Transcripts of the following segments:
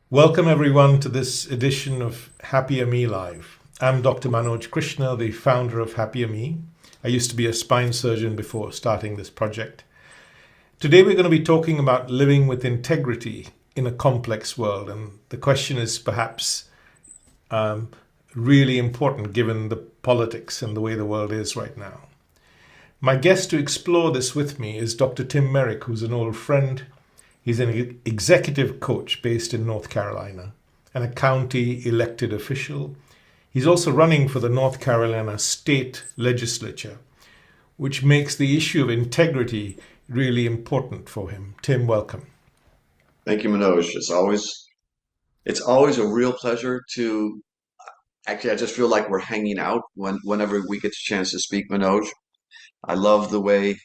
Welcome everyone to this edition of HappierMe Live. I'm Dr. Manoj Krishna, the founder of HappierMe. I used to be a spine surgeon before starting this project. Today we're going to be talking about living with integrity in a complex world, and the question is perhaps really important given the politics and the way the world is right now. My guest to explore this with me is Dr. Tim Merrick, who's an old friend. He's an executive coach based in North Carolina and a county elected official. He's also running for the North Carolina state legislature, which makes the issue of integrity really important for him. Tim, welcome. Thank you, Manoj. It's always a real pleasure to actually. I just feel like we're hanging out whenever we get a chance to speak, Manoj. I love the way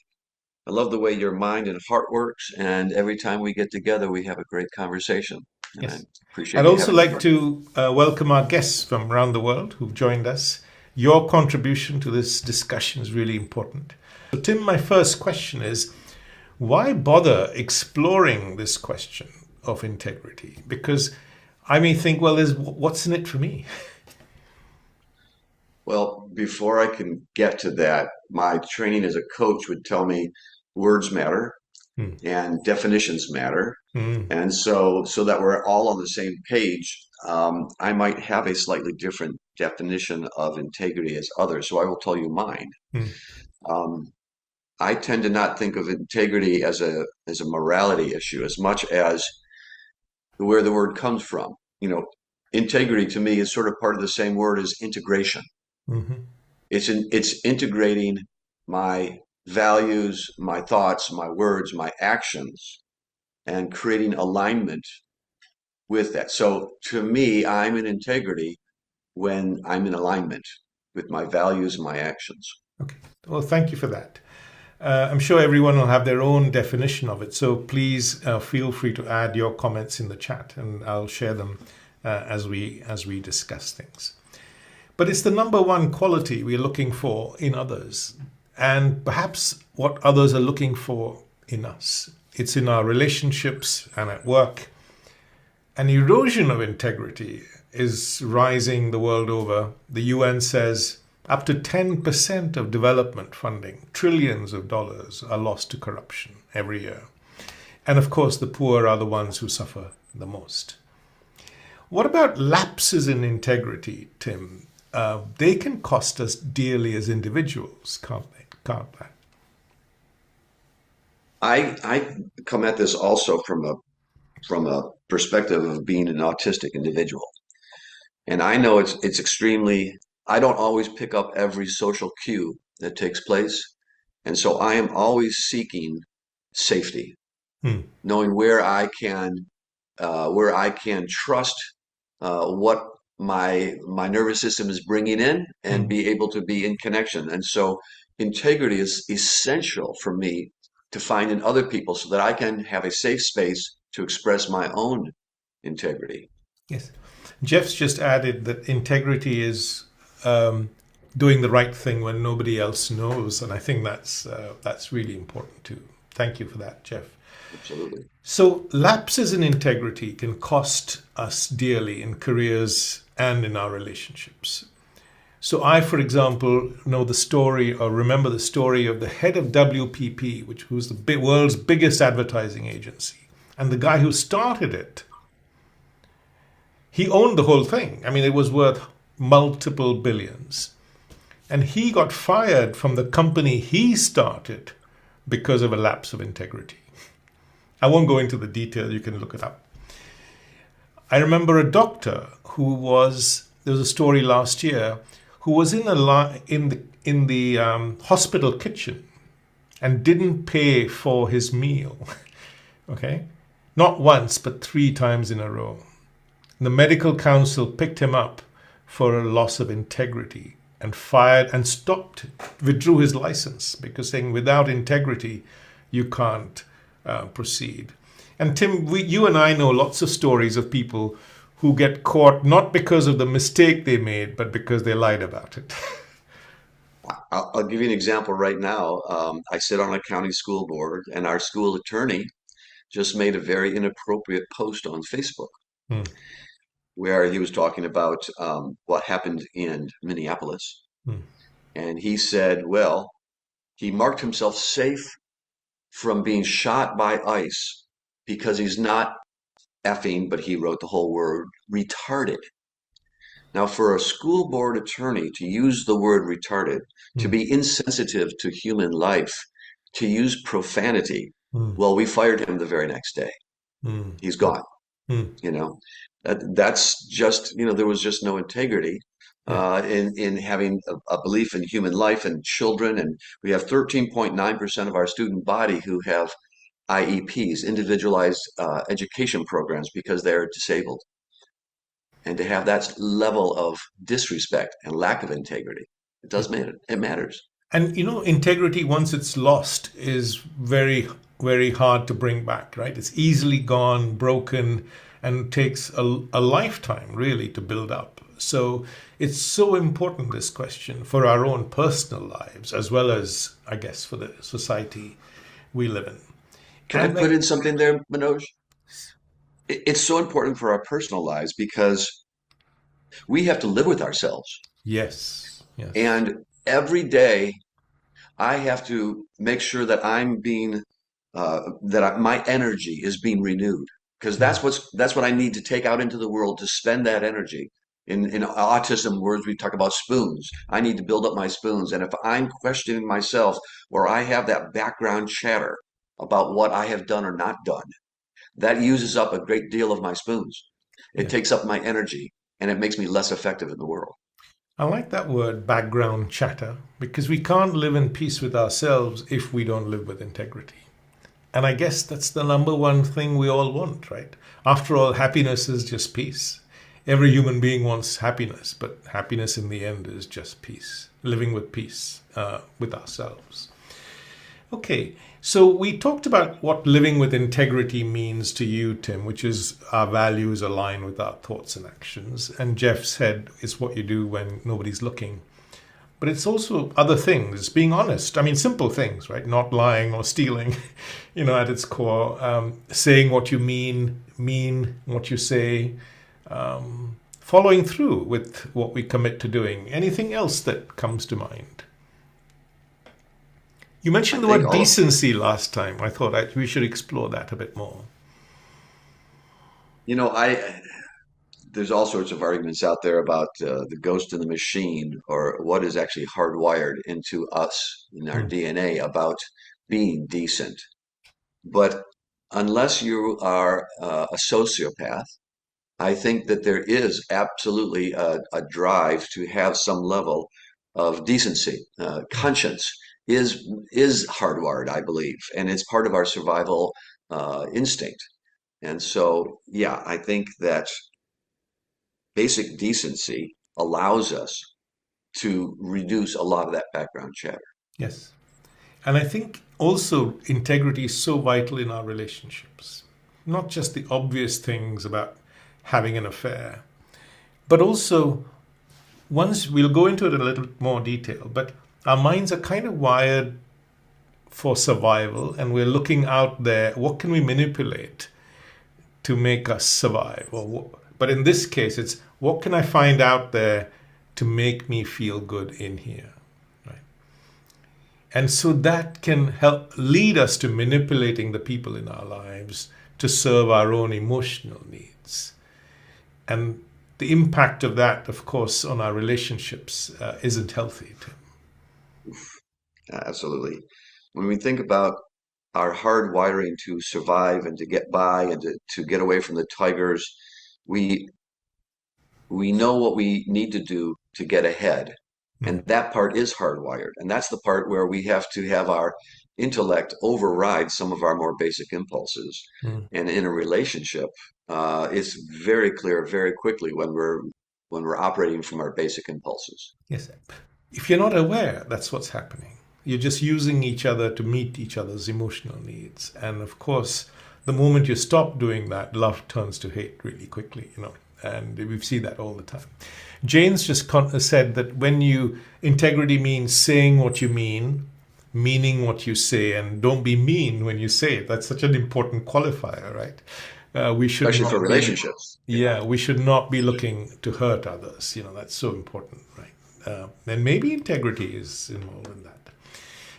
I love the way your mind and heart works, and every time we get together, we have a great conversation. And I Yes. I'd appreciate you also having me like here. to welcome our guests from around the world who've joined us. Your contribution to this discussion is really important. So, Tim, my first question is why bother exploring this question of integrity? Because I may think, well, there's what's in it for me? Well, before I can get to that, my training as a coach would tell me words matter Hmm. and definitions matter. Hmm. And so that we're all on the same page, I might have a slightly different definition of integrity as others. So I will tell you mine. Hmm. Um, I tend to not think of integrity as a morality issue as much as where the word comes from. You know, integrity to me is sort of part of the same word as integration. Hmm. It's integrating my values, my thoughts, my words, my actions, and creating alignment with that. So to me, I'm in integrity when I'm in alignment with my values and my actions. Okay. Well, thank you for that. I'm sure everyone will have their own definition of it. So please feel free to add your comments in the chat, and I'll share them as we discuss things. But it's the number one quality we're looking for in others, and perhaps what others are looking for in us. It's in our relationships and at work. An erosion of integrity is rising the world over. The UN says up to 10% of development funding, trillions of dollars, are lost to corruption every year. And of course, the poor are the ones who suffer the most. What about lapses in integrity, Tim? They can cost us dearly as individuals, can't they? Can't they? I come at this also from a perspective of being an autistic individual. And I know it's extremely, I don't always pick up every social cue that takes place. And so I am always seeking safety, Hmm. knowing where I can trust what my nervous system is bringing in and Hmm. be able to be in connection. And so integrity is essential for me to find in other people so that I can have a safe space to express my own integrity. Yes. Jeff's just added that integrity is um, doing the right thing when nobody else knows, and I think that's really important too. Thank you for that, Jeff. Absolutely. So lapses in integrity can cost us dearly in careers and in our relationships. So I, for example, know the story or remember the story of the head of WPP, which was the world's biggest advertising agency, and the guy who started it. He owned the whole thing. I mean, it was worth multiple billions. And he got fired from the company he started because of a lapse of integrity. I won't go into the detail, you can look it up. I remember a doctor there was a story last year, who was in the hospital kitchen and didn't pay for his meal. Okay? Not once, but three times in a row. The medical council picked him up for a loss of integrity and fired and withdrew his license because saying without integrity, you can't proceed. And Tim, you and I know lots of stories of people who get caught not because of the mistake they made, but because they lied about it. I'll give you an example right now. I sit on a county school board, and our school attorney just made a very inappropriate post on Facebook. Mm, where he was talking about what happened in Minneapolis. mm, And he said, well, he marked himself safe from being shot by ICE because he's not effing, but he wrote the whole word, retarded. Now, for a school board attorney to use the word retarded, to mm, be insensitive to human life, to use profanity, mm, well, we fired him the very next day. mm, He's gone. mm. You know, that's just, there was just no integrity Yeah. in having a belief in human life and children. And we have 13.9% of our student body who have IEPs, individualized education programs, because they're disabled. And to have that level of disrespect and lack of integrity, it does matter. It matters. And integrity, once it's lost, is very, very hard to bring back, right? It's easily gone, broken, and takes a lifetime really to build up. So it's so important, this question, for our own personal lives, as well as, I guess, for the society we live in. Can And I I'd put like, in something there, Manoj? It's so important for our personal lives because we have to live with ourselves. yes, yes, And every day I have to make sure that my energy is being renewed, because mm, that's what I need to take out into the world to spend that energy. In autism words, we talk about spoons. I need to build up my spoons. And if I'm questioning myself, or I have that background chatter about what I have done or not done, that uses up a great deal of my spoons. It yes. takes up my energy and it makes me less effective in the world. I like that word, background chatter, because we can't live in peace with ourselves if we don't live with integrity. And I guess that's the number one thing we all want, right? After all, happiness is just peace. Every human being wants happiness, but happiness in the end is just peace, living with peace with ourselves. Okay, so we talked about what living with integrity means to you, Tim, which is our values align with our thoughts and actions. And Jeff said it's what you do when nobody's looking. But it's also other things, being honest. I mean, simple things, right? Not lying or stealing, at its core. Saying what you mean what you say, following through with what we commit to doing. Anything else that comes to mind? You I mentioned the think word all of, decency last time. I thought we should explore that a bit more. you know, I there's all sorts of arguments out there about the ghost in the machine, or what is actually hardwired into us in our Mm, DNA about being decent. But unless you are a sociopath, I think that there is absolutely a drive to have some level of decency. mm. Conscience is hardwired, I believe, and it's part of our survival instinct. And so, yeah, I think that basic decency allows us to reduce a lot of that background chatter. Yes. And I think also integrity is so vital in our relationships. Not just the obvious things about having an affair, but also once we'll go into it a little more detail, but our minds are kind of wired for survival and we're looking out there, what can we manipulate to make us survive? But in this case, it's what can I find out there to make me feel good in here? Right? And so that can help lead us to manipulating the people in our lives to serve our own emotional needs. And the impact of that, of course, on our relationships isn't healthy. Absolutely. When we think about our hard wiring to survive and to get by and to get away from the tigers, we we know what we need to do to get ahead. Mm, And that part is hardwired. And that's the part where we have to have our intellect override some of our more basic impulses. mm. And in a relationship, it's very clear very quickly when we're operating from our basic impulses. Yes. If you're not aware, that's what's happening. You're just using each other to meet each other's emotional needs. And of course, the moment you stop doing that, love turns to hate really quickly. And we see that all the time. Jane's just said that integrity means saying what you mean, meaning what you say, and don't be mean when you say it. That's such an important qualifier, right? We should especially for not be, relationships. yeah, we should not be looking to hurt others. That's so important, right? And maybe integrity is involved in that.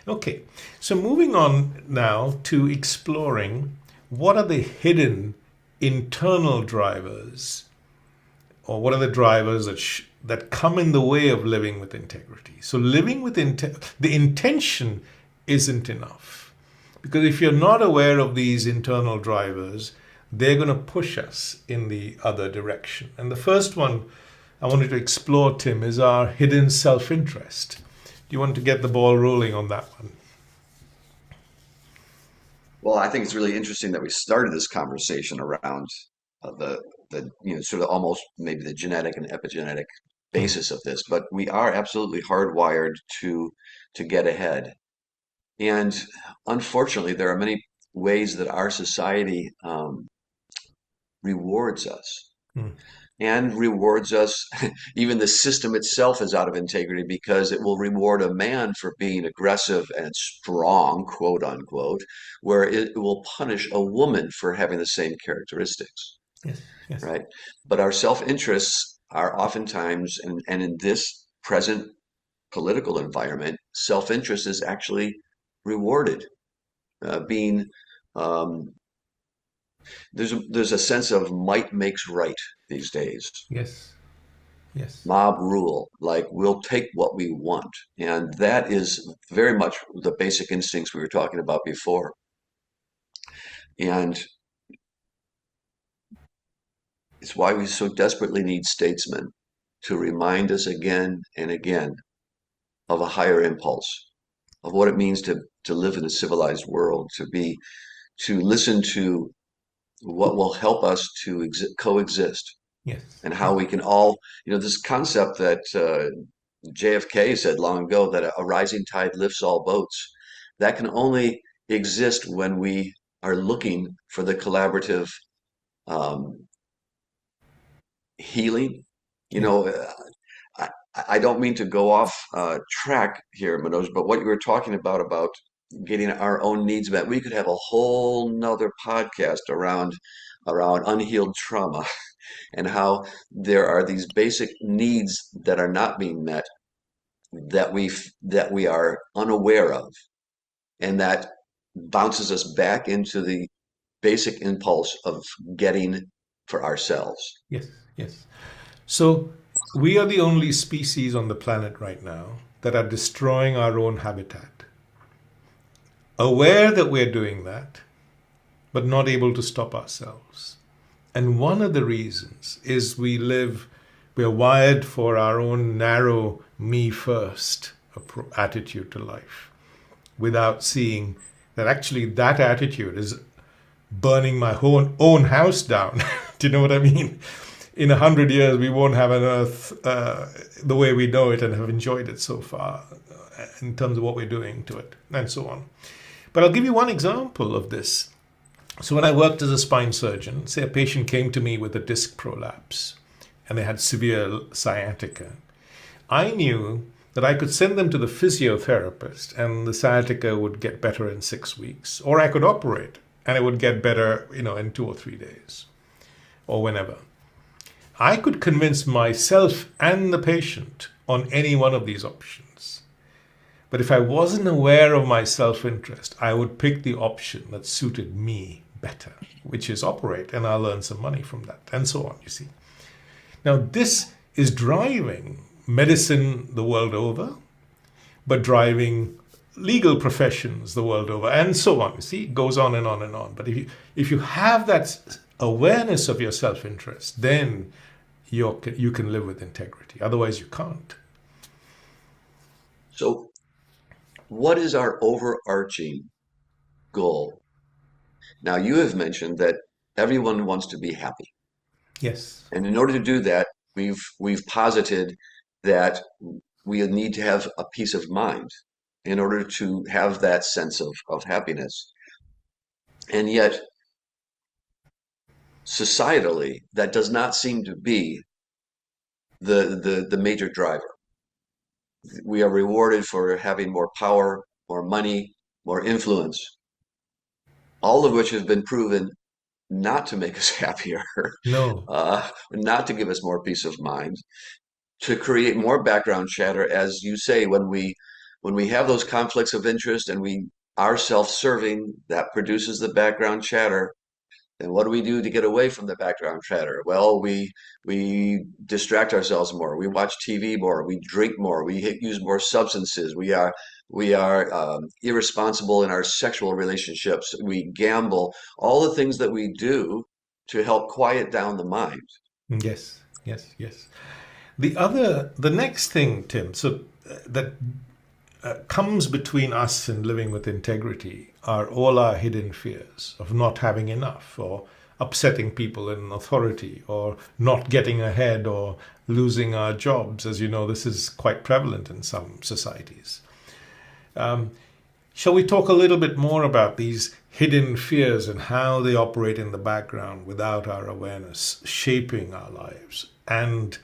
Okay, so moving on now to exploring what are the hidden internal drivers, or what are the drivers that come in the way of living with integrity. So living with the intention isn't enough, because if you're not aware of these internal drivers, they're going to push us in the other direction. And the first one I wanted to explore, Tim, is our hidden self-interest. Do you want to get the ball rolling on that one? Well, I think it's really interesting that we started this conversation around the sort of almost maybe the genetic and epigenetic Mm. basis of this, but we are absolutely hardwired to get ahead. And unfortunately, there are many ways that our society rewards us Mm. and rewards us. Even the system itself is out of integrity because it will reward a man for being aggressive and strong, quote unquote, where it will punish a woman for having the same characteristics, Yes, yes, right? But our self-interests are oftentimes, and in this present political environment, self-interest is actually rewarded. Being um, there's a sense of might makes right these days. yes, yes, Mob rule, like we'll take what we want. And that is very much the basic instincts we were talking about before. And it's why we so desperately need statesmen to remind us again and again of a higher impulse, of what it means to live in a civilized world, to listen to what will help us to coexist, yes, and how yes, we can all, this concept that JFK said long ago, that a rising tide lifts all boats. That can only exist when we are looking for the collaborative um, healing. You yes, know, I, I don't mean to go off track here, Manoj, but what you were talking about getting our own needs met, we could have a whole nother podcast around unhealed trauma and how there are these basic needs that are not being met, that we are unaware of, and that bounces us back into the basic impulse of getting for ourselves. yes, yes. So we are the only species on the planet right now that are destroying our own habitat, aware that we're doing that, but not able to stop ourselves. And one of the reasons is we're wired for our own narrow me first attitude to life, without seeing that actually that attitude is burning my own house down. Do you know what I mean? In 100 years, we won't have an Earth the way we know it and have enjoyed it so far, in terms of what we're doing to it, and so on. But I'll give you one example of this. So when I worked as a spine surgeon, say a patient came to me with a disc prolapse and they had severe sciatica, I knew that I could send them to the physiotherapist and the sciatica would get better in 6 weeks, or I could operate and it would get better, in 2 or 3 days, or whenever. I could convince myself and the patient on any one of these options. But if I wasn't aware of my self-interest, I would pick the option that suited me better, which is operate, and I'll earn some money from that, and so on, you see. Now, this is driving medicine the world over, but driving legal professions the world over, and so on. You see, it goes on and on and on. But if you have that awareness of your self-interest, then you can live with integrity. Otherwise, you can't. So, what is our overarching goal? Now, you have mentioned that everyone wants to be happy. Yes. And in order to do that, we've posited that we need to have a peace of mind in order to have that sense of happiness. And yet, societally, that does not seem to be the major driver. We are rewarded for having more power, more money, more influence, all of which has been proven not to make us happier, No. not to give us more peace of mind, to create more background chatter, as you say, when we have those conflicts of interest and we are self-serving, that produces the background chatter. And what do we do to get away from the background chatter? Well, we distract ourselves more. We watch TV more. We drink more. We use more substances. We are irresponsible in our sexual relationships. We gamble. All the things that we do to help quiet down the mind. Yes, yes, yes. The next thing, Tim, that comes between us and living with integrity are all our hidden fears of not having enough, or upsetting people in authority, or not getting ahead, or losing our jobs. As you know, this is quite prevalent in some societies. Shall we talk a little bit more about these hidden fears and how they operate in the background without our awareness, shaping our lives and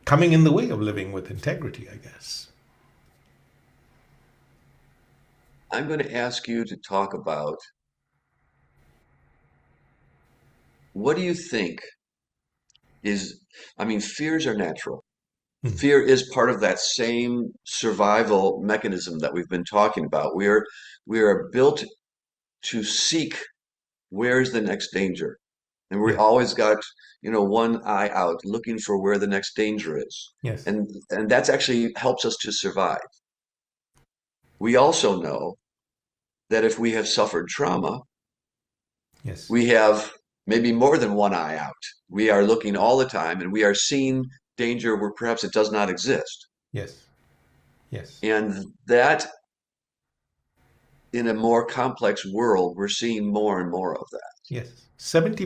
coming in the way of living with integrity, I guess? I'm going to ask you to talk about, what do you think is, I mean, fears are natural. Hmm. Fear is part of that same survival mechanism that we've been talking about. We are built to seek, where's the next danger? And we Yes, always got, one eye out looking for where the next danger is. yes, And that's actually helps us to survive. We also know that if we have suffered trauma, yes, we have maybe more than one eye out. We are looking all the time and we are seeing danger where perhaps it does not exist. yes, yes, And that, in a more complex world, we're seeing more and more of that. yes.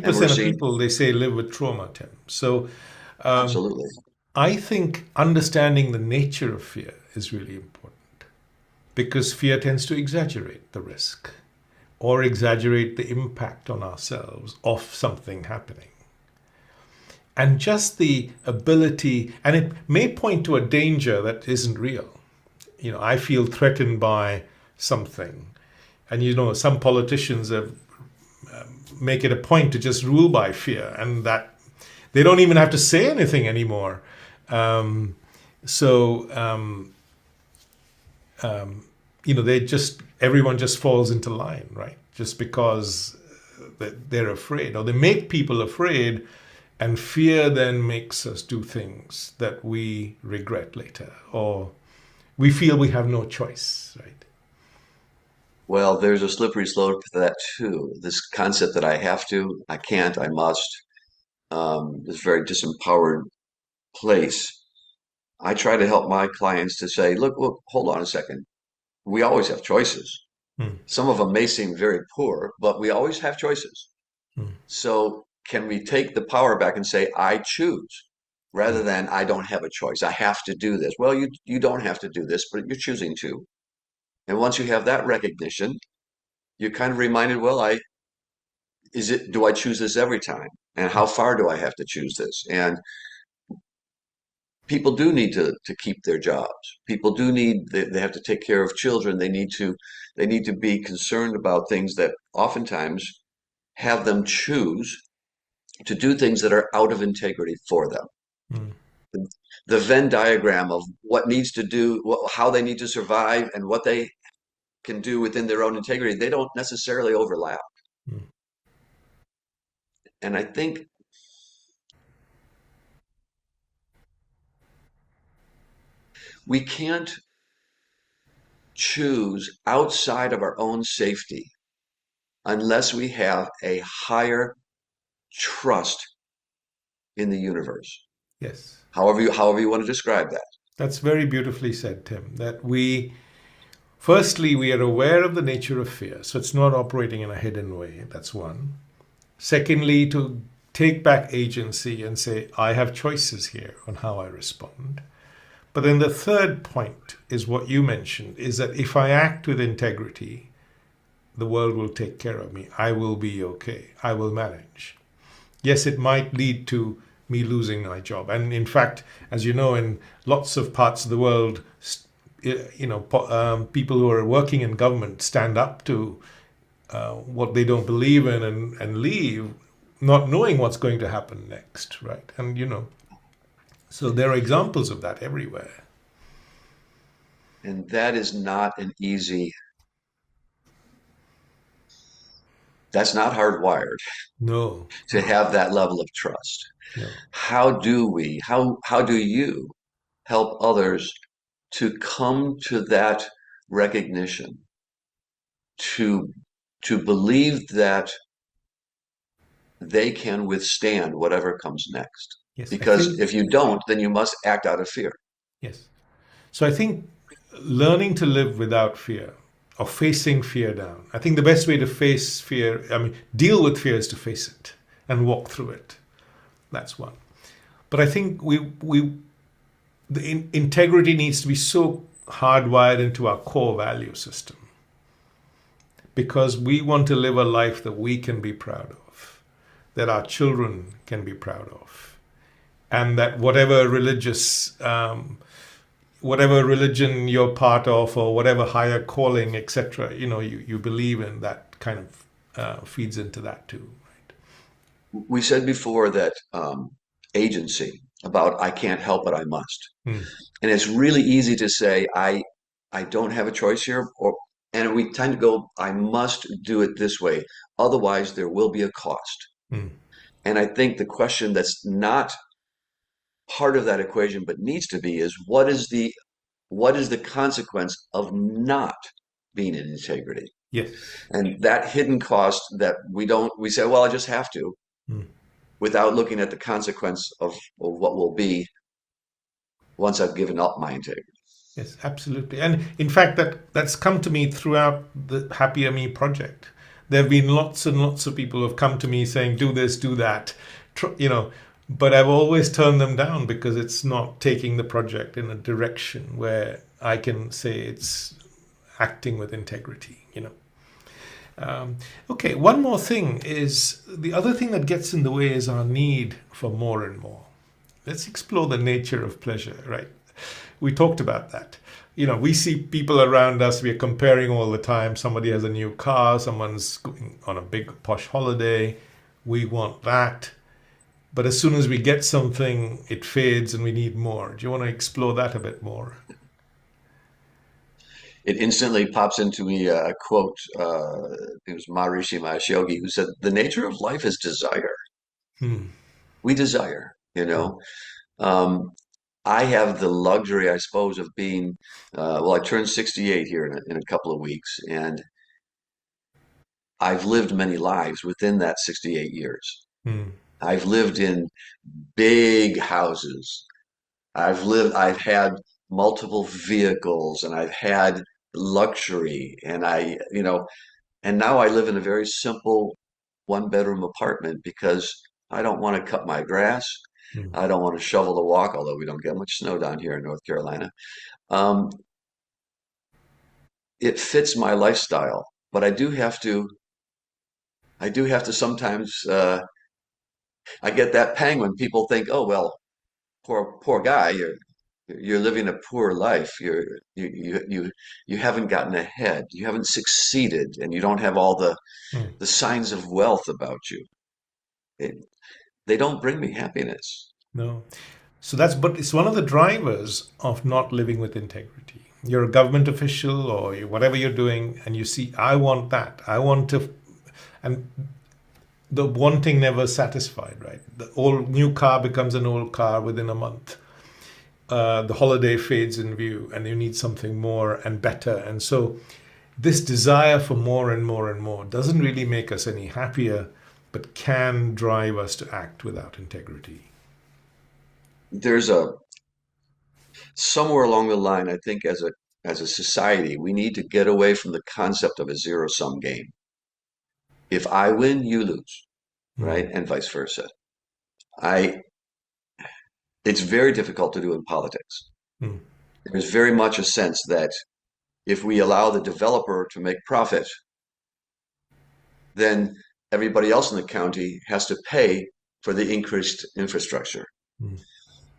And we're 70% of seeing, people, they say, live with trauma, Tim. So um, absolutely. I think understanding the nature of fear is really important, because fear tends to exaggerate the risk or exaggerate the impact on ourselves of something happening. And just the ability, and it may point to a danger that isn't real. I feel threatened by something. And some politicians make it a point to just rule by fear, and that they don't even have to say anything anymore. Um, so everyone just falls into line, right? Just because they're afraid, or they make people afraid, and fear then makes us do things that we regret later, or we feel we have no choice, right? Well, there's a slippery slope to that too. This concept that I have to, I can't, I must, is a very disempowered place. I try to help my clients to say, look, hold on a second. We always have choices. Mm, Some of them may seem very poor, but we always have choices. mm, So can we take the power back and say, I choose, rather mm, than I don't have a choice. I have to do this. Well, you don't have to do this, but you're choosing to. And once you have that recognition, you're kind of reminded, well, do I choose this every time? And how far do I have to choose this? And people do need to keep their jobs. People do need, they have to take care of children. They need to be concerned about things that oftentimes have them choose to do things that are out of integrity for them. mm. The Venn diagram of what needs to do, how they need to survive, and what they can do within their own integrity, they don't necessarily overlap. Mm. And I think we can't choose outside of our own safety unless we have a higher trust in the universe. Yes, However you want to describe that. that's very beautifully said, Tim. That firstly, we are aware of the nature of fear, so it's not operating in a hidden way. That's one. Secondly, to take back agency and say, I have choices here on how I respond. But then the third point is what you mentioned, is that if I act with integrity, the world will take care of me. I will be okay. I will manage. Yes, it might lead to me losing my job. And in fact, as you know, in lots of parts of the world, people who are working in government stand up to what they don't believe in and leave, not knowing what's going to happen next, right? And so there are examples of that everywhere. And that is not an easy, that's not hardwired No, to have that level of trust. no. How do you help others to come to that recognition, to to believe that they can withstand whatever comes next? Yes, I Because think if you don't, then you must act out of fear. yes. So I think learning to live without fear or facing fear down. I think the best way to face fear, I mean, deal with fear is to face it and walk through it. That's one. But I think the integrity needs to be so hardwired into our core value system because we want to live a life that we can be proud of, that our children can be proud of, and that whatever religion you're part of or whatever higher calling, etc., you believe in, that kind of feeds into that too. We said before that agency about I can't help it, I must. Right? And it's really easy to say I don't have a choice here, or and we tend to go, I must do it this way, otherwise there will be a cost. Mm. And I think the question that's not part of that equation but needs to be is what is the consequence of not being in integrity? Yes. And that hidden cost that we say, well, I just have to, Mm. without looking at the consequence of what will be once I've given up my integrity. Yes, absolutely. And in fact, that's come to me throughout the HappierMe project. There have been lots and lots of people who have come to me saying, do this, do that, but I've always turned them down because it's not taking the project in a direction where I can say it's acting with integrity. Okay, one more thing is the other thing that gets in the way is our need for more and more. Let's explore the nature of pleasure, right? We talked about that. We see people around us, we are comparing all the time. Somebody has a new car, someone's going on a big posh holiday. We want that. But as soon as we get something, it fades and we need more. Do you want to explore that a bit more? It instantly pops into me a quote. It was Maharishi Mahesh Yogi who said, "The nature of life is desire. Hmm. We desire, you Hmm. know." Um, I have the luxury, I suppose, of being, well, I turned 68 here in a couple of weeks, and I've lived many lives within that 68 years. Hmm. I've lived in big houses. I've had multiple vehicles, and I've had luxury, and and now I live in a very simple one-bedroom apartment because I don't want to cut my grass. Hmm. I don't want to shovel the walk, although we don't get much snow down here in North Carolina. Um, it fits my lifestyle, but I do have to sometimes, I get that pang when people think, oh, well, poor guy, you're living a poor life. You haven't gotten ahead. You haven't succeeded, and you don't have all Hmm. the signs of wealth about you. It, they don't bring me happiness. No. But it's one of the drivers of not living with integrity. You're a government official or whatever you're doing, and you see, I want that. I want to, and the wanting never satisfied, right? The old new car becomes an old car within a month. The holiday fades in view, and you need something more and better. And so, this desire for more and more and more doesn't really make us any happier, but can drive us to act without integrity. There's a somewhere along the line, I think as a society, we need to get away from the concept of a zero-sum game. If I win, you lose, right? Mm. And vice versa. I It's very difficult to do in politics. Mm. There's very much a sense that if we allow the developer to make profit, then everybody else in the county has to pay for the increased infrastructure. Mm.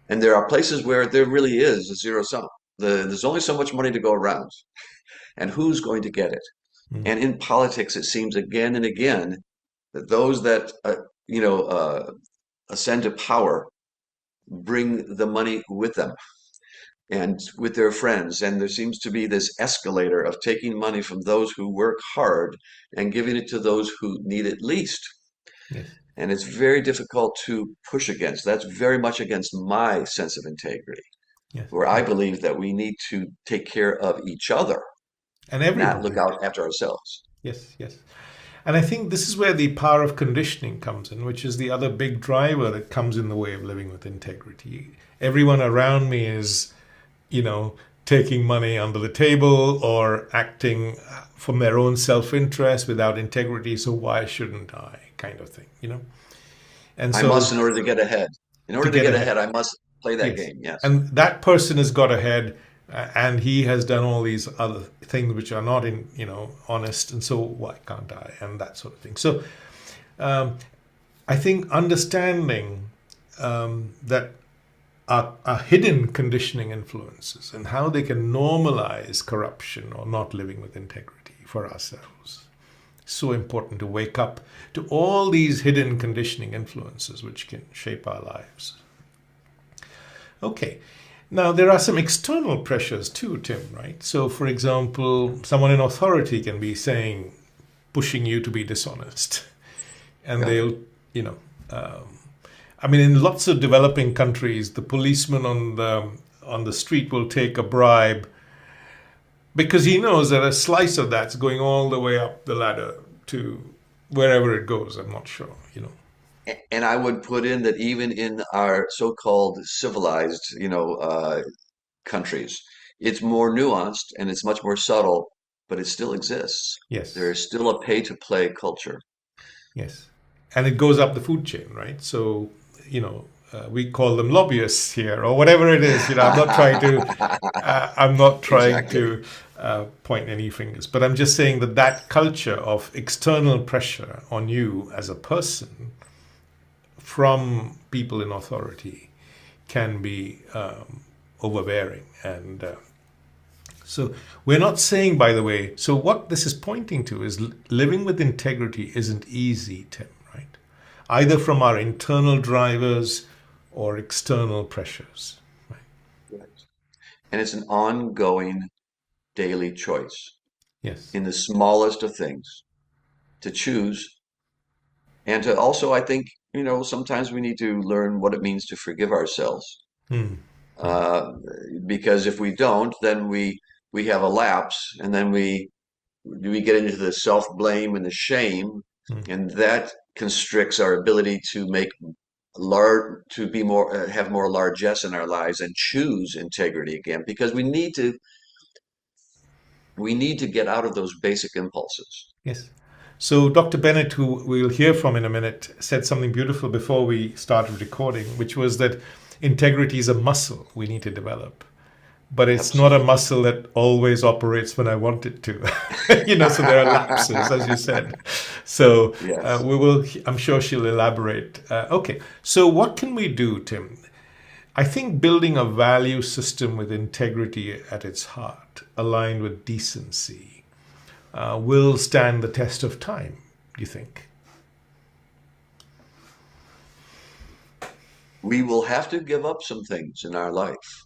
And there are places where there really is a zero sum. There's only so much money to go around, and who's going to get it? Mm. And in politics, it seems again and again that those that you know, ascend to power bring the money with them and with their friends. And there seems to be this escalator of taking money from those who work hard and giving it to those who need it least. Yes. And it's very difficult to push against. That's very much against my sense of integrity, Yes. where I Yes. believe that we need to take care of each other, And not look everybody. out after ourselves. Yes. Yes. And I think this is where the power of conditioning comes in, which is the other big driver that comes in the way of living with integrity. Everyone around me is, you know, taking money under the table or acting from their own self-interest without integrity. So why shouldn't I? Kind of thing, you know. And I so must, in order to get ahead. In to order to get get ahead, ahead, I must play that yes. game. Yes. And that person has got ahead, and he has done all these other things which are not in, you know, honest. And so why can't I? And that sort of thing. So I think understanding that are hidden conditioning influences and how they can normalize corruption or not living with integrity for ourselves. So important to wake up to all these hidden conditioning influences which can shape our lives. Okay. Now, there are some external pressures too, Tim, right? So, for example, someone in authority can be saying, pushing you to be dishonest. And Yeah. they'll, you know, I mean, in lots of developing countries, the policeman on the street will take a bribe because he knows that a slice of that's going all the way up the ladder to wherever it goes. I'm not sure, you know. And I would put in that even in our so-called civilized, countries, it's more nuanced and it's much more subtle, but it still exists. There Yes, is still a pay-to-play culture. yes, and it goes up the food chain, right? So, you know, we call them lobbyists here or whatever it is. You know, I'm not trying Exactly. to point any fingers, but I'm just saying that that culture of external pressure on you as a person from people in authority can be overbearing. And so we're not saying, by the way, so what this is pointing to is living with integrity isn't easy, Tim, right? Either from our internal drivers or external pressures. Right? Right. And it's an ongoing daily choice Yes. in the smallest of things to choose and to also, I think, sometimes we need to learn what it means to forgive ourselves. Mm. Mm. Uh, because if we don't, then we have a lapse, and then we get into the self-blame and the shame, Mm. and that constricts our ability to make large, to be more, have more largesse in our lives and choose integrity again, because we need to get out of those basic impulses. Yes. So Dr. Bennett, who we'll hear from in a minute, said something beautiful before we started recording, which was that integrity is a muscle we need to develop. But it's not a Absolutely. muscle that always operates when I want it to. You know, so there are lapses, as you said. So Yes. we will. I'm sure she'll elaborate. Okay, so what can we do, Tim? I think building a value system with integrity at its heart, aligned with decency, will stand the test of time. Do you think? We will have to give up some things in our life,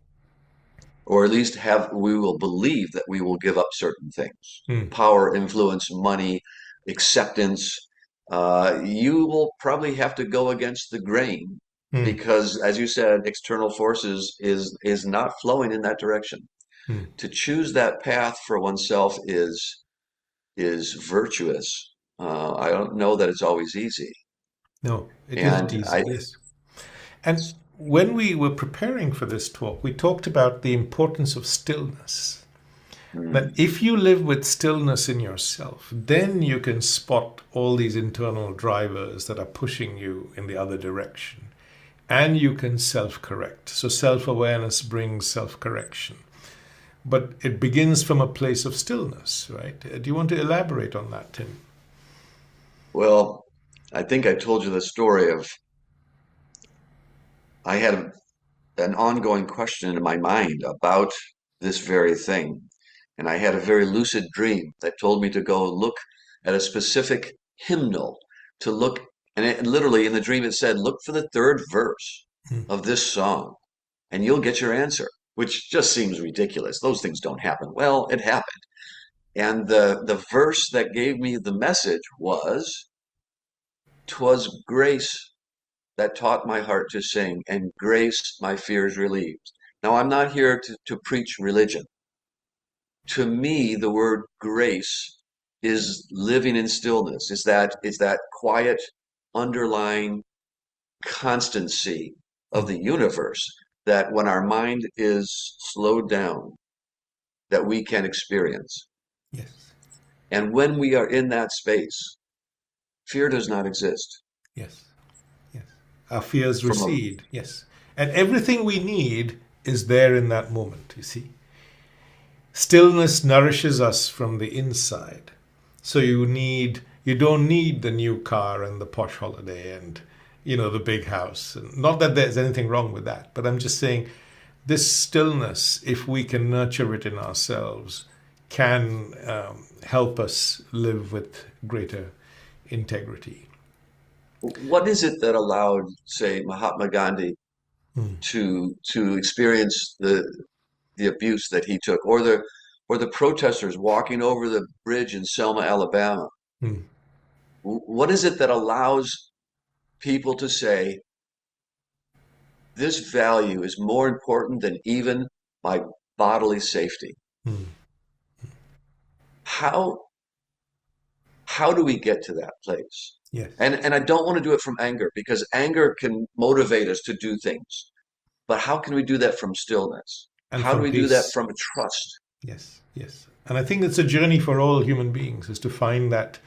or at least we will believe that we will give up certain things. Hmm. Power, influence, money, acceptance. You will probably have to go against the grain Hmm. because, as you said, external forces is not flowing in that direction. Hmm. To choose that path for oneself is virtuous. I don't know that it's always easy, No, it isn't and easy. Yes. And when we were preparing for this talk, we talked about the importance of stillness. That mm, if you live with stillness in yourself, then you can spot all these internal drivers that are pushing you in the other direction. And you can self correct. So self awareness brings self correction. But it begins from a place of stillness, right? Do you want to elaborate on that, Tim? well, I think I told you the story of I had an ongoing question in my mind about this very thing. And I had a very lucid dream that told me to go look at a specific hymnal, to look And it literally in the dream it said, look for the third verse Mm. of this song and you'll get your answer, which just seems ridiculous. Those things don't happen. Well, it happened. And the verse that gave me the message was, "'Twas grace that taught my heart to sing, and grace my fears relieved." Now, I'm not here to preach religion. To me, the word grace is living in stillness, is that quiet underlying constancy of Mm. the universe that when our mind is slowed down, that we can experience. Yes. And when we are in that space, fear does not exist. Yes. Yes. Our fears From a recede. Yes. And everything we need is there in that moment, you see. Stillness nourishes us from the inside. So you don't need the new car and the posh holiday and, the big house. And not that there's anything wrong with that, but I'm just saying this stillness, if we can nurture it in ourselves, can help us live with greater integrity. what is it that allowed, say, Mahatma Gandhi Mm. to experience the abuse that he took, or the protesters walking over the bridge in Selma, Alabama? Mm. What is it that allows people to say this value is more important than even my bodily safety? Mm. How how do we get to that place? Yes. And I don't want to do it from anger because anger can motivate us to do things. But how can we do that from stillness? And How do from we do that peace. from trust? Yes. Yes. And I think it's a journey for all human beings is to find that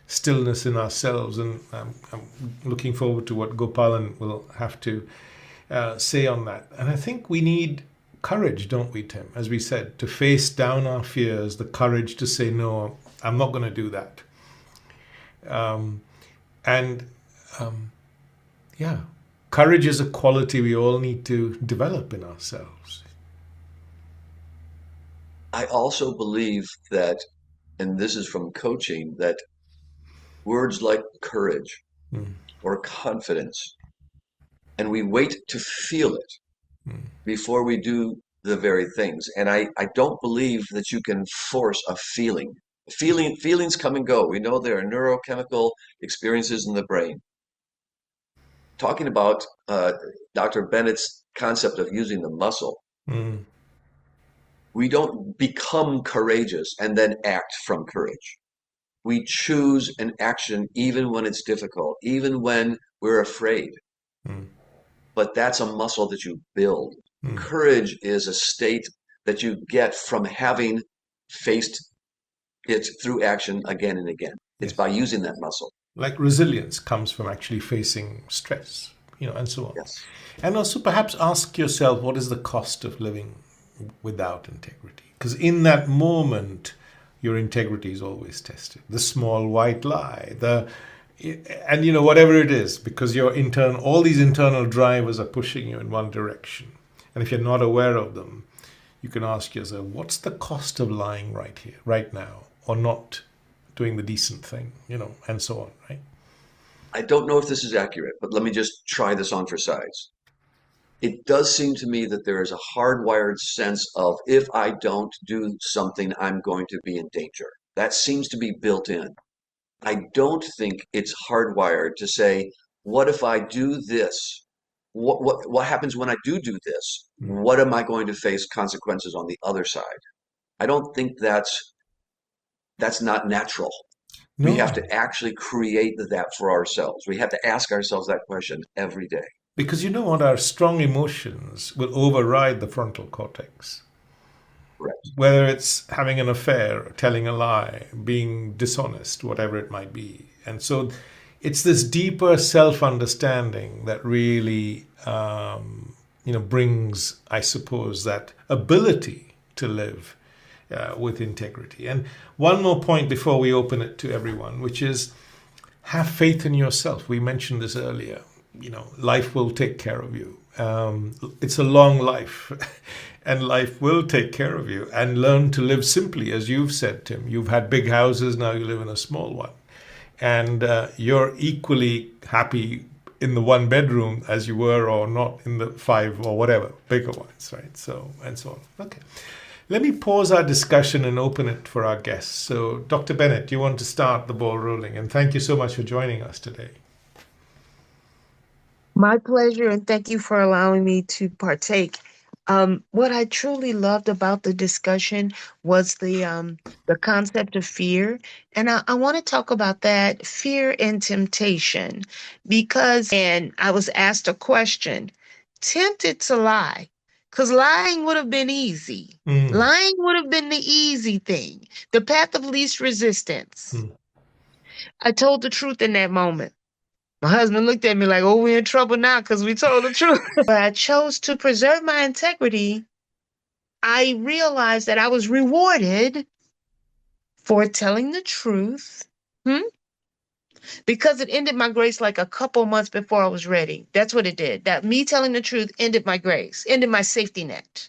stillness in ourselves. And I'm looking forward to what Gopalan will have to say on that. And I think we need courage, don't we, Tim? As we said, to face down our fears, the courage to say, no, I'm not going to do that. And yeah, courage is a quality we all need to develop in ourselves. I also believe that, and this is from coaching, that words like courage Mm. or confidence, and we wait to feel it Mm. before we do the very things. And I don't believe that you can force a feeling. Feelings come and go. We know there are neurochemical experiences in the brain. Talking about Dr. Bennett's concept of using the muscle, Mm. we don't become courageous and then act from courage. We choose an action even when it's difficult, even when we're afraid. Mm. But that's a muscle that you build. Mm. Courage is a state that you get from having faced it through action again and again. It's Yes. by using that muscle. Like resilience comes from actually facing stress, and so on. Yes. And also perhaps ask yourself, what is the cost of living without integrity? Because in that moment, your integrity is always tested. The small white lie, and whatever it is, because all these internal drivers are pushing you in one direction. And if you're not aware of them, you can ask yourself, what's the cost of lying right here, right now, or not doing the decent thing, and so on, right? I don't know if this is accurate, but let me just try this on for size. It does seem to me that there is a hardwired sense of if I don't do something, I'm going to be in danger. That seems to be built in. I don't think it's hardwired to say, what if I do this? What happens when I do this? Mm. What am I going to face consequences on the other side? I don't think that's not natural. We have No, to actually create that for ourselves. We have to ask ourselves that question every day. because you know what? Our strong emotions will override the frontal cortex. Correct. Whether it's having an affair, telling a lie, being dishonest, whatever it might be. And so it's this deeper self understanding that really, brings, I suppose, that ability to live with integrity. And one more point before we open it to everyone, which is have faith in yourself. We mentioned this earlier. Life will take care of you. It's a long life, and life will take care of you. And learn to live simply, as you've said, Tim. You've had big houses, now you live in a small one. and you're equally happy in the one bedroom as you were, or not in the five or whatever bigger ones, right? So and so on. Okay, let me pause our discussion and open it for our guests. So, Dr. Bennett, you want to start the ball rolling, and thank you so much for joining us today. My pleasure, and thank you for allowing me to partake. What I truly loved about the discussion was the concept of fear, and I want to talk about that fear and temptation, because and I was asked a question, tempted to lie, because lying would have been easy. Mm, Lying would have been the easy thing, the path of least resistance. mm, I told the truth in that moment. My husband looked at me like, oh, we're in trouble now because we told the truth. But I chose to preserve my integrity. I realized that I was rewarded for telling the truth. Hmm? Because it ended my grace like a couple months before I was ready. That's what it did. That me telling the truth ended my grace, ended my safety net.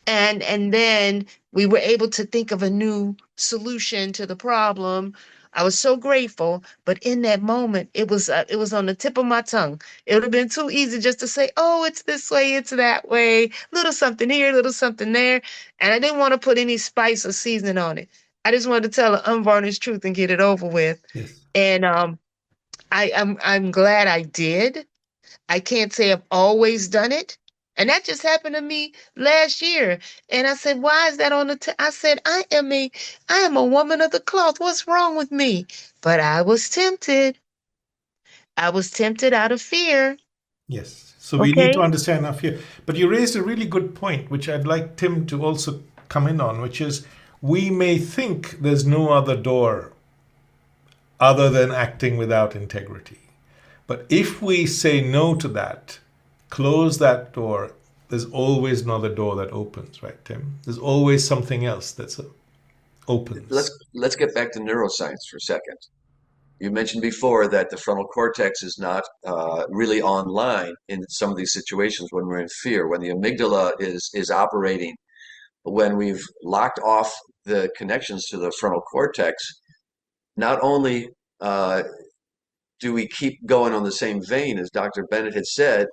And then we were able to think of a new solution to the problem. I was so grateful, but in that moment it was on the tip of my tongue. It would have been too easy just to say, oh, it's this way, it's that way, little something here, little something there, and I didn't want to put any spice or seasoning on it. I just wanted to tell an unvarnished truth and get it over with. yes. And I'm glad I did. I can't say I've always done it. And that just happened to me last year. And I said, why is that on the I said, I am a woman of the cloth. What's wrong with me? But I was tempted. I was tempted out of fear. Yes. So we need to Okay. understand our fear. But you raised a really good point, which I'd like Tim to also come in on, which is we may think there's no other door other than acting without integrity. But if we say no to that, close that door, there's always another door that opens, right, Tim? There's always something else that opens. Let's get back to neuroscience for a second. You mentioned before that the frontal cortex is not really online in some of these situations when we're in fear, when the amygdala is operating, when we've locked off the connections to the frontal cortex. Not only uh, do we keep going on the same vein as Dr. Bennett had said,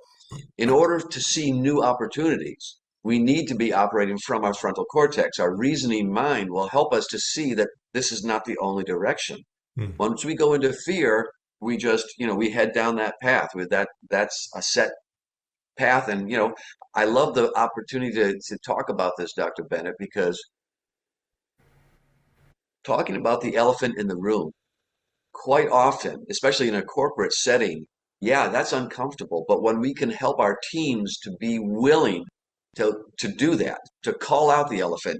in order to see new opportunities, we need to be operating from our frontal cortex. Our reasoning mind will help us to see that this is not the only direction. Mm. Once we go into fear, we just, we head down that path with that's a set path. And, I love the opportunity to talk about this, Dr. Bennett, because talking about the elephant in the room, quite often, especially in a corporate setting, yeah, that's uncomfortable. But when we can help our teams to be willing to do that, to call out the elephant,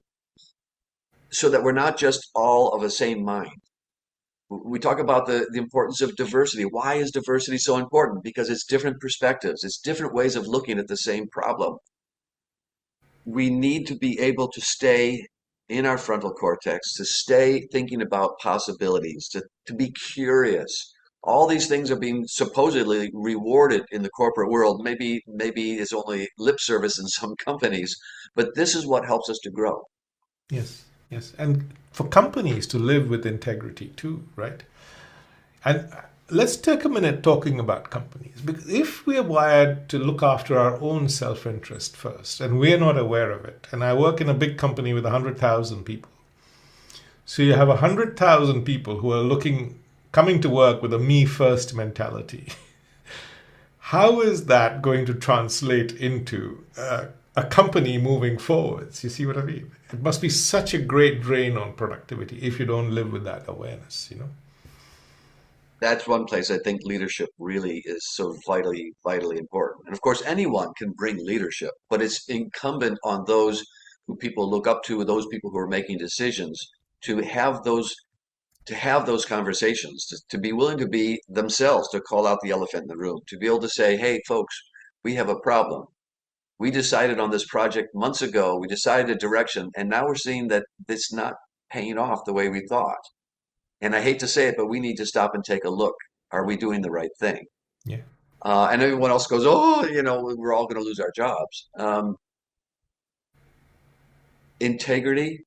so that we're not just all of the same mind. We talk about the importance of diversity. Why is diversity so important? Because it's different perspectives, it's different ways of looking at the same problem. We need to be able to stay in our frontal cortex, to stay thinking about possibilities, to be curious. All these things are being supposedly rewarded in the corporate world. Maybe it's only lip service in some companies, but this is what helps us to grow. Yes, yes. And for companies to live with integrity too, right? And let's take a minute talking about companies, because if we're wired to look after our own self interest first and we're not aware of it, and I work in a big company with 100,000 people, so you have 100,000 people who are coming to work with a me first mentality. How is that going to translate into a company moving forwards? You see what I mean? It must be such a great drain on productivity if you don't live with that awareness. That's one place I think leadership really is so vitally important. And of course, anyone can bring leadership, but it's incumbent on those who people look up to, those people who are making decisions, to have those conversations, to be willing to be themselves, to call out the elephant in the room, to be able to say, hey, folks, we have a problem. We decided on this project months ago. We decided a direction, and now we're seeing that it's not paying off the way we thought. And I hate to say it, but we need to stop and take a look. Are we doing the right thing? Yeah. And everyone else goes, oh, we're all going to lose our jobs. Integrity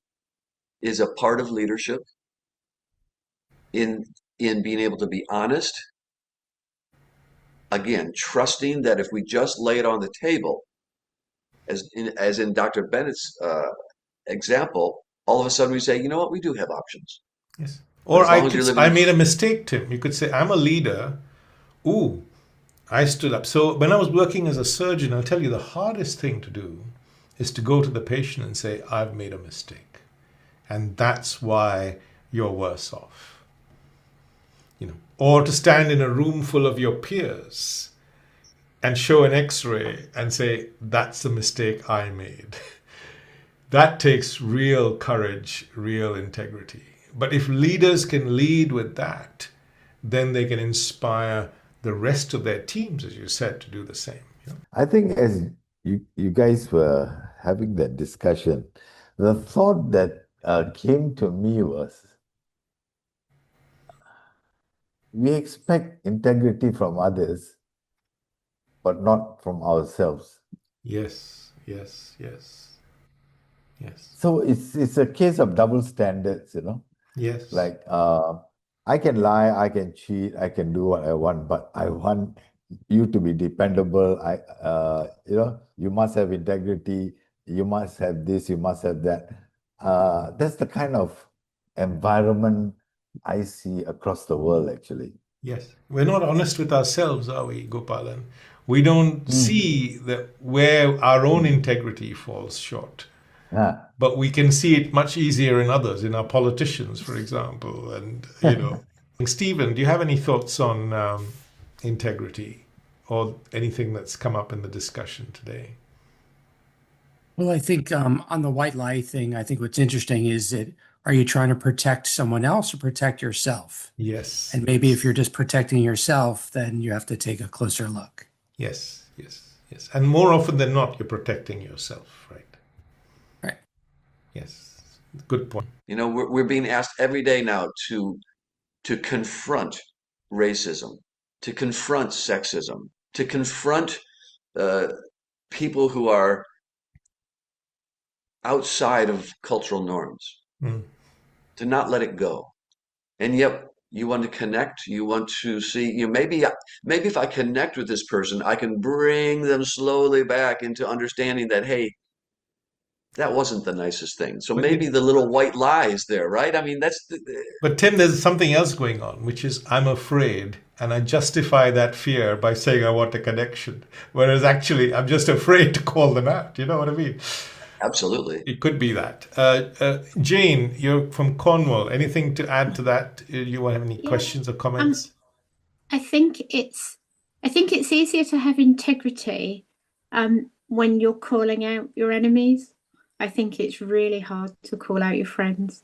is a part of leadership. In in being able to be honest, again, trusting that if we just lay it on the table, as in Dr. Bennett's example, all of a sudden we say, you know what, we do have options. Yes. But Or as long as you're I living, made a mistake, Tim. You could say, I'm a leader. Ooh, I stood up. So when I was working as a surgeon, I'll tell you the hardest thing to do is to go to the patient and say, I've made a mistake. And that's why you're worse off. Or to stand in a room full of your peers and show an x-ray and say, that's the mistake I made. That takes real courage, real integrity. But if leaders can lead with that, then they can inspire the rest of their teams, as you said, to do the same. I think as you guys were having that discussion, the thought that came to me was we expect integrity from others, but not from ourselves. Yes, yes, yes, yes, So it's a case of double standards, yes, Like I can lie, I can cheat, I can do what I want, but I want you to be dependable. You must have integrity, you must have this, you must have that. That's the kind of environment I see across the world, actually. yes. We're not honest with ourselves, are we, Gopalan? We don't Mm. see that where our own integrity falls short. Yeah. But we can see it much easier in others, in our politicians, for example. And Stephen, do you have any thoughts on integrity or anything that's come up in the discussion today? Well, I think on the white lie thing, I think what's interesting is that are you trying to protect someone else or protect yourself? Yes, And maybe if yes, you're just protecting yourself, then you have to take a closer look. yes, yes, yes. And more often than not, you're protecting yourself, right? Right. Yes, good point. we're being asked every day now to confront racism, to confront sexism, to confront uh, people who are outside of cultural norms, Mm. to not let it go. And yet you want to connect, you want to see, maybe if I connect with this person, I can bring them slowly back into understanding that, hey, that wasn't the nicest thing. So But maybe the little white lie is there, right? I mean, But Tim, there's something else going on, which is I'm afraid, and I justify that fear by saying I want a connection, whereas actually I'm just afraid to call them out. You know what I mean? absolutely. It could be that. Jane, you're from Cornwall. Anything to add to that? You want to have any Yeah. questions or comments? I think it's easier to have integrity when you're calling out your enemies. I think it's really hard to call out your friends.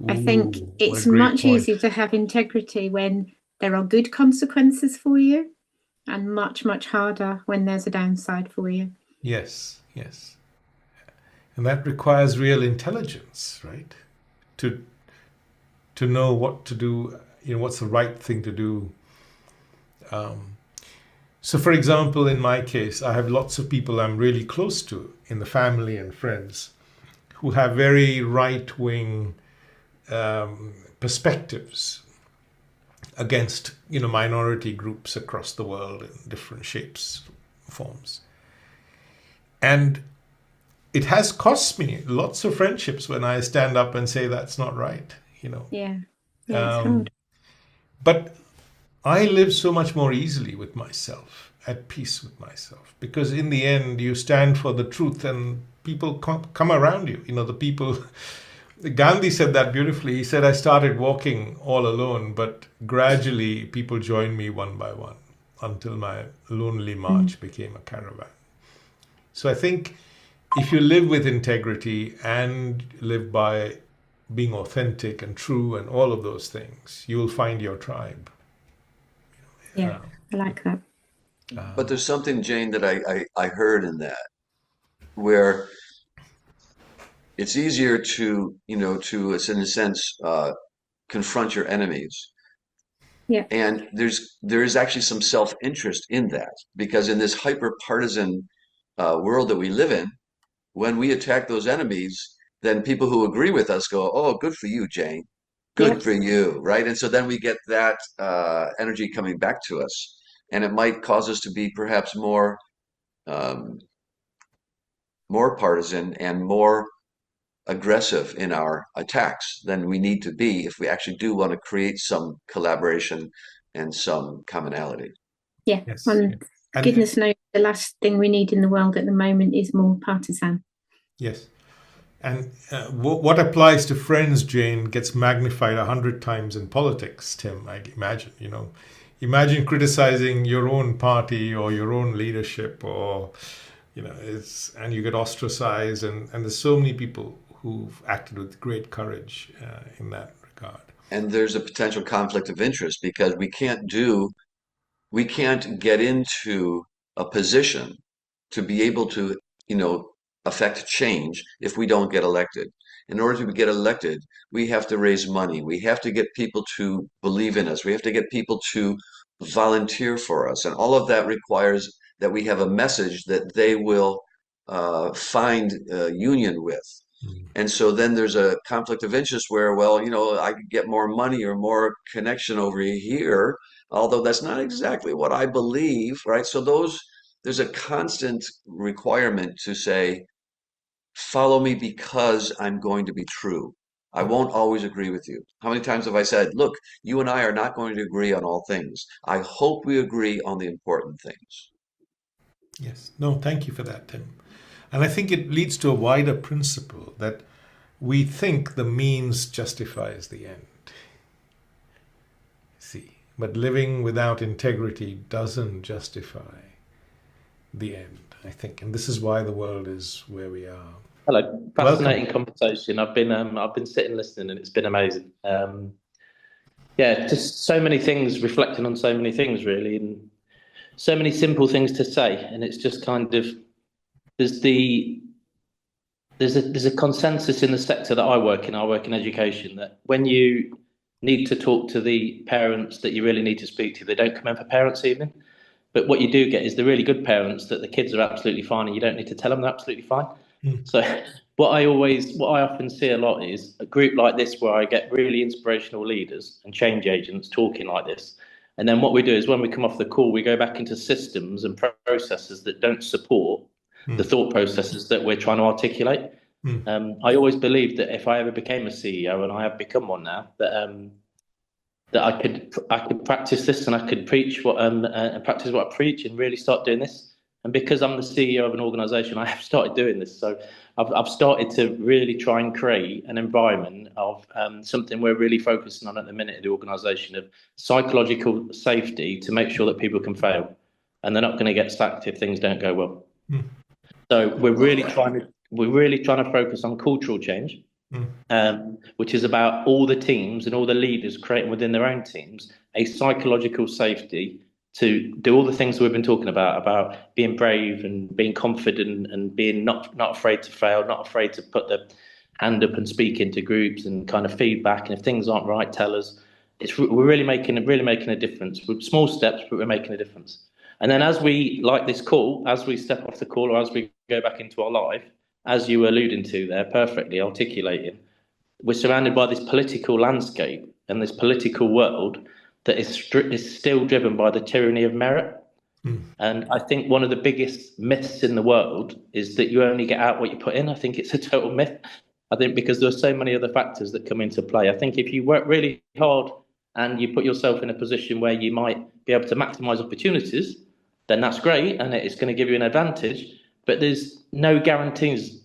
I think Ooh, what a it's great much point. easier to have integrity when there are good consequences for you, and much, much harder when there's a downside for you. Yes, yes. And that requires real intelligence, right? To to know what to do, what's the right thing to do. So, for example, in my case, I have lots of people I'm really close to in the family and friends who have very right wing perspectives against minority groups across the world in different shapes, forms. And it has cost me lots of friendships when I stand up and say that's not right. Yeah, it's Um, hard. but I live so much more easily with myself, at peace with myself, because in the end, you stand for the truth and people come around you. The people. Gandhi said that beautifully. He said, I started walking all alone, but gradually people joined me one by one until my lonely march became a caravan. So I think if you live with integrity and live by being authentic and true and all of those things, you will find your tribe. Yeah, I like that. But there's something, Jane, that I heard in that where it's easier to, in a sense, confront your enemies. Yeah, And there is actually some self-interest in that because in this hyper-partisan world that we live in, when we attack those enemies, then people who agree with us go, "Oh, good for you, Jane. Good Yes. for you, right? And so then we get that energy coming back to us, and it might cause us to be perhaps um, more partisan and more aggressive in our attacks than we need to be if we actually do want to create some collaboration and some commonality. Yeah. Yes. And And goodness knows the last thing we need in the world at the moment is more partisan. yes. And what applies to friends, Jane, gets magnified 100 times in politics, Tim, I imagine. Imagine criticizing your own party or your own leadership, or, and you get ostracized. And there's so many people who've acted with great courage in that regard. And there's a potential conflict of interest because we can't get into a position to be able to, affect change if we don't get elected. In order to get elected, we have to raise money. We have to get people to believe in us. We have to get people to volunteer for us. And all of that requires that we have a message that they will find union with. And so then there's a conflict of interest where, well, I could get more money or more connection over here, although that's not exactly what I believe, right? So there's a constant requirement to say, follow me because I'm going to be true. I won't always agree with you. How many times have I said, look, you and I are not going to agree on all things. I hope we agree on the important things. Yes. No, thank you for that, Tim. And I think it leads to a wider principle that we think the means justifies the end. See, but living without integrity doesn't justify the end, I think. And this is why the world is where we are. Hello, fascinating conversation. I've been sitting listening, and it's been amazing. Yeah, just so many things, reflecting on so many things, really, and so many simple things to say. And it's just kind of there's a consensus in the sector that I work in. I work in education, that when you need to talk to the parents that you really need to speak to, they don't come in for parents' evening. But what you do get is the really good parents that the kids are absolutely fine, and you don't need to tell them they're absolutely fine. So what I often see a lot is a group like this where I get really inspirational leaders and change agents talking like this. And then what we do is when we come off the call, we go back into systems and processes that don't support the thought processes that we're trying to articulate. I always believed that if I ever became a CEO, and I have become one now, that I could practice this, and I could practice what I preach, and really start doing this. And because I'm the CEO of an organisation, I have started doing this. So I've started to really try and create an environment of something we're really focusing on at the minute in the organisation, of psychological safety, to make sure that people can fail and they're not going to get sacked if things don't go well. So we're really trying to focus on cultural change. Which is about all the teams and all the leaders creating within their own teams a psychological safety to do all the things we've been talking about being brave and being confident and being not afraid to fail, not afraid to put the hand up and speak into groups and kind of feedback. And if things aren't right, tell us. We're really making a difference with small steps, but we're making a difference. And then as we step off the call, or as we go back into our life, as you were alluding to there, perfectly articulating, we're surrounded by this political landscape and this political world that is still driven by the tyranny of merit. And I think one of the biggest myths in the world is that you only get out what you put in. I think it's a total myth. I think because there are so many other factors that come into play. I think if you work really hard and you put yourself in a position where you might be able to maximize opportunities, then that's great, and it's going to give you an advantage. But there's no guarantees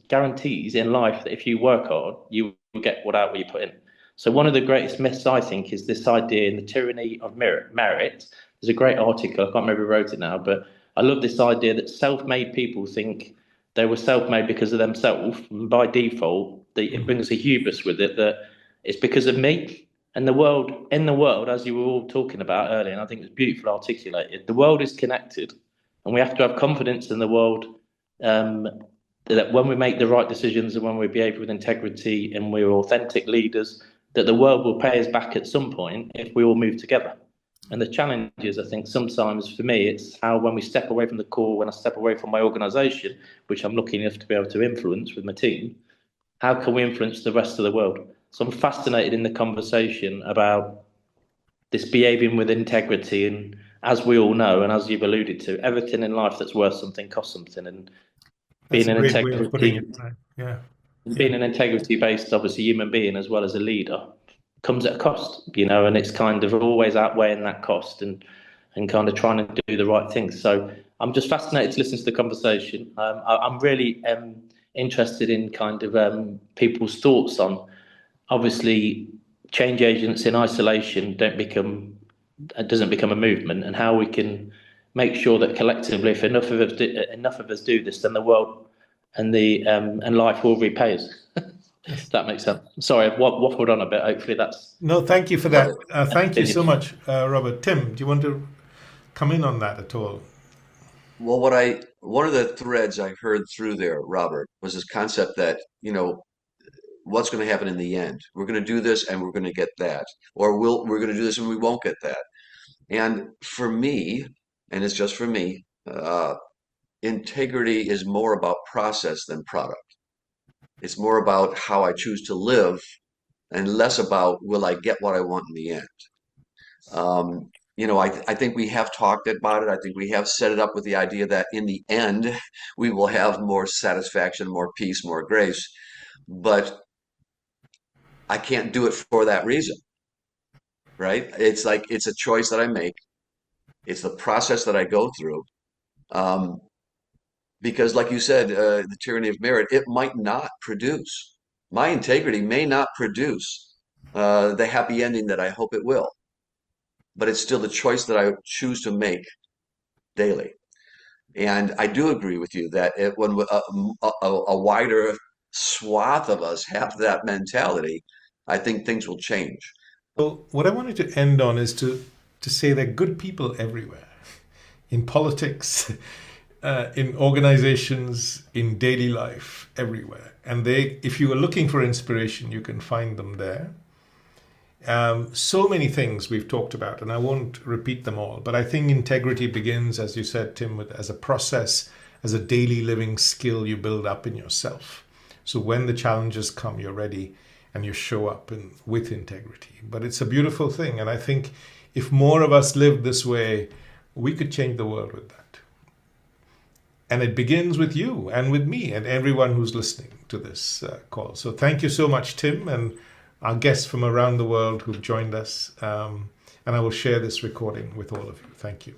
in life that if you work hard, you will get what you put in. So one of the greatest myths, I think, is this idea in the tyranny of merit. There's a great article, I can't remember who wrote it now, but I love this idea that self-made people think they were self-made because of themselves, and by default, it brings a hubris with it that it's because of me. And in the world, as you were all talking about earlier, and I think it was beautifully articulated, the world is connected, and we have to have confidence in the world, that when we make the right decisions and when we behave with integrity and we're authentic leaders, that the world will pay us back at some point if we all move together. And the challenge is, I think, sometimes for me, it's how when we step away from the core, when I step away from my organisation, which I'm lucky enough to be able to influence with my team, how can we influence the rest of the world? So I'm fascinated in the conversation about this behaving with integrity. And as we all know, and as you've alluded to, everything in life that's worth something costs something. And That's being a an great way of putting integrity, it. Right? Yeah. being an integrity-based, obviously, human being as well as a leader comes at a cost, and it's kind of always outweighing that cost and kind of trying to do the right thing. So I'm just fascinated to listen to the conversation. I'm really interested in kind of people's thoughts on, obviously, change agents in isolation doesn't become a movement, and how we can make sure that collectively, if enough of us do this, then the world and life will repay us. Yes. That makes sense. Sorry, I've waffled on a bit. Hopefully that's No, thank you for Love that. it. Thank you so much, Robert. Tim, do you want to come in on that at all? Well, one of the threads I heard through there, Robert, was this concept that, what's going to happen in the end? We're going to do this and we're going to get that, or we're going to do this and we won't get that. And for me, and it's just for me, integrity is more about process than product. It's more about how I choose to live and less about will I get what I want in the end. I think we have talked about it. I think we have set it up with the idea that in the end, we will have more satisfaction, more peace, more grace. But I can't do it for that reason, right? It's like it's a choice that I make. It's the process that I go through. Um, because, like you said, the tyranny of merit, it might not produce. My integrity may not produce the happy ending that I hope it will, but it's still the choice that I choose to make daily. And I do agree with you that when a wider swath of us have that mentality, I think things will change. So, what I wanted to end on is to say there are good people everywhere, in politics, in organizations, in daily life, everywhere. And if you are looking for inspiration, you can find them there. So many things we've talked about, and I won't repeat them all, but I think integrity begins, as you said, Tim, as a process, as a daily living skill you build up in yourself. So when the challenges come, you're ready and you show up with integrity. But it's a beautiful thing. And I think if more of us lived this way, we could change the world with that. And it begins with you and with me and everyone who's listening to this call. So thank you so much, Tim, and our guests from around the world who've joined us. And I will share this recording with all of you. Thank you.